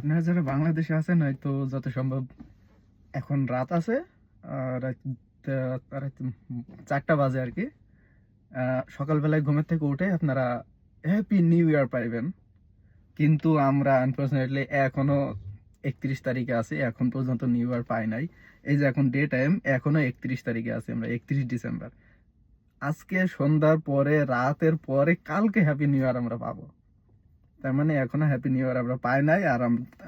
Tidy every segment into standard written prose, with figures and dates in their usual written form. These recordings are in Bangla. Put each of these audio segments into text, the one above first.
আপনারা যারা বাংলাদেশে আছেন হয়তো যত সম্ভব এখন রাত আছে, রাত রাত 4টা বাজে আর কি। সকালবেলায় ঘুমের থেকে উঠে আপনারা হ্যাপি নিউ ইয়ার পাইবেন, কিন্তু আমরা আনফর্চুনেটলি এখনো 31 তারিখে আছি, এখন পর্যন্ত নিউ ইয়ার পাই নাই। এই যে এখন ডে টাইম এখনো 31 তারিখে আছি, আমরা 31 ডিসেম্বর। আজকে সন্ধ্যার পরে রাতের পরে কালকে হ্যাপি নিউ ইয়ার আমরা পাবো। তার মানে এখনো হ্যাপি নিউ ইয়ার আমরা পাই নাই, আর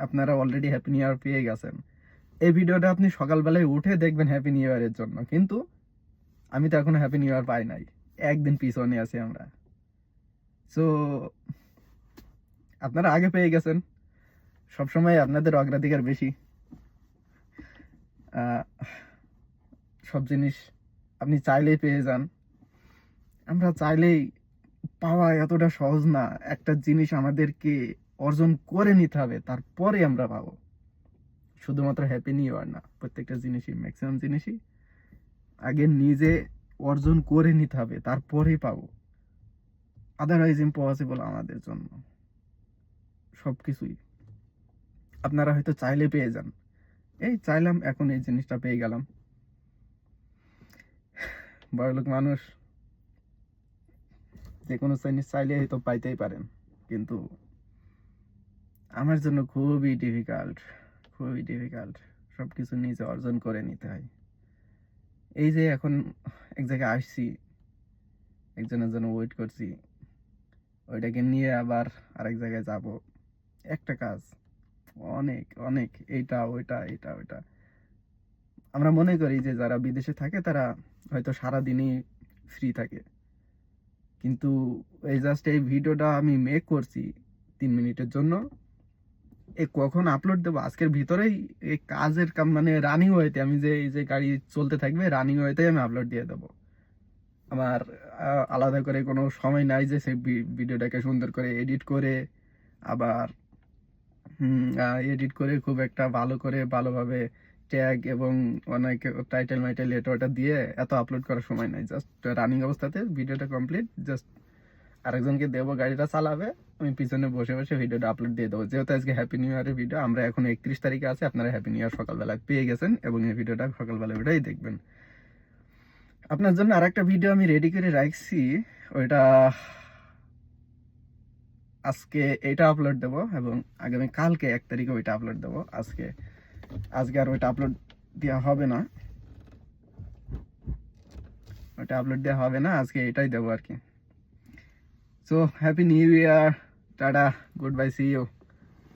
আপনারা অলরেডি হ্যাপি নিউ ইয়ার পেয়ে গেছেন। এই ভিডিওটা আপনি সকালবেলায় উঠে দেখবেন হ্যাপি নিউ ইয়ারের জন্য, কিন্তু আমি তো এখনো হ্যাপি নিউ ইয়ার পাই নাই, একদিন পিছনে আছি আমরা। সো আপনারা আগে পেয়ে গেছেন, সবসময় আপনাদের অগ্রাধিকার বেশি। আহ, সব জিনিস আপনি চাইলেই পেয়ে যান, আমরা চাইলেই পাওয়া এতটা সহজ না। একটা জিনিস আমাদেরকে অর্জন করে নিতে হবে, তারপরে আমরা পাবো। শুধুমাত্র হ্যাপি নিউ ইয়ার না, প্রত্যেকটা জিনিসই, ম্যাক্সিমাম জিনিসই আগে নিজে অর্জন করে নিতে হবে, তারপরেই পাবো। আদারওয়াইজ ইম্পসিবল আমাদের জন্য সবকিছুই। আপনারা হয়তো চাইলে পেয়ে যান, এই চাইলাম এখন এই জিনিসটা পেয়ে গেলাম। বড়লোক মানুষ যে কোনো জিনিস চাইলে হয়তো পাইতেই পারেন, কিন্তু আমার জন্য খুবই ডিফিকাল্ট, খুবই ডিফিকাল্ট। সবকিছু নিজে অর্জন করে নিতে হয়। এই যে এখন এক জায়গায় আসছি, একজনের জন্য ওয়েট করছি, ওইটাকে নিয়ে আবার আরেক জায়গায় যাব। একটা কাজ, অনেক অনেক, এইটা ওইটা এটা ওইটা। আমরা মনে করি যে যারা বিদেশে থাকে তারা হয়তো সারাদিনই ফ্রি থাকে, কিন্তু এই জাস্ট এই ভিডিওটা আমি মেক করছি 3 মিনিটের জন্য। কখন আপলোড দেবো আজকের ভিতরেই, এই কাজের কাম মানে রানিং ওয়েতে, আমি যে এই যে গাড়ি চলতে থাকবে রানিং ওয়েতেই আমি আপলোড দিয়ে দেবো। আমার আলাদা করে কোনো সময় নাই যে সেই ভিডিওটাকে সুন্দর করে এডিট করে আবার এডিট করে খুব একটা ভালো করে ভালোভাবে ট্যাগ এবং অনেক টাইটেল মাইটেল এটা ওটা দিয়ে এত আপলোড করার সময় নাই। জাস্ট রানিং অবস্থাতে ভিডিওটা কমপ্লিট, জাস্ট আরেকজনকে দেবো, গাড়িটা চালাবে, আমি পিছনে বসে বসে ভিডিওটা আপলোড দিয়ে দেবো। যেহেতু আজকে হ্যাপি নিউ ইয়ারের ভিডিও, আমরা এখন 31 তারিখে আছি, আপনারা হ্যাপি নিউ ইয়ার সকালবেলা পেয়ে গেছেন এবং এই ভিডিওটা সকালবেলা ওটাই দেখবেন। আপনার জন্য আরেকটা ভিডিও আমি রেডি করে রাখছি, ওইটা আজকে এটা আপলোড দেবো এবং আগামী কালকে 1 তারিখে ওইটা আপলোড দেবো। আজকে আজকে আর ওইটা আপলোড দেওয়া হবে না, ওইটা আপলোড দেওয়া হবে না, আজকে এটাই দেবো আর কি। So happy new year, tata, goodbye, see you.